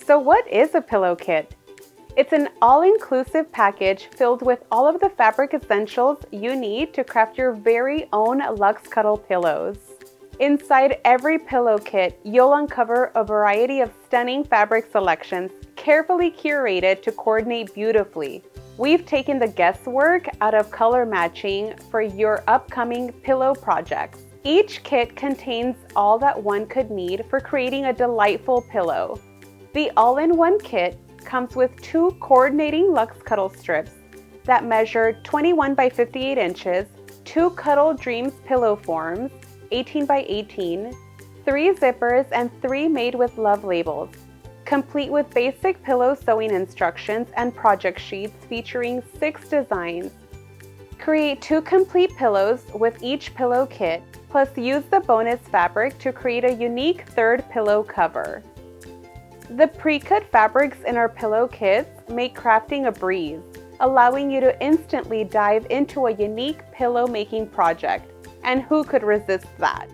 So what is a pillow kit? It's an all-inclusive package filled with all of the fabric essentials you need to craft your very own Luxe Cuddle pillows. Inside every pillow kit, you'll uncover a variety of stunning fabric selections, carefully curated to coordinate beautifully. We've taken the guesswork out of color matching for your upcoming pillow projects. Each kit contains all that one could need for creating a delightful pillow. The all-in-one kit comes with 2 coordinating Luxe Cuddle strips that measure 21 by 58 inches, 2 Cuddle Dreamz pillow forms, 18 by 18, 3 zippers, and 3 made with love labels, complete with basic pillow sewing instructions and project sheets featuring 6 designs. Create 2 complete pillows with each pillow kit, plus use the bonus fabric to create a unique 3rd pillow cover. The pre-cut fabrics in our pillow kits make crafting a breeze, allowing you to instantly dive into a unique pillow making project. And who could resist that?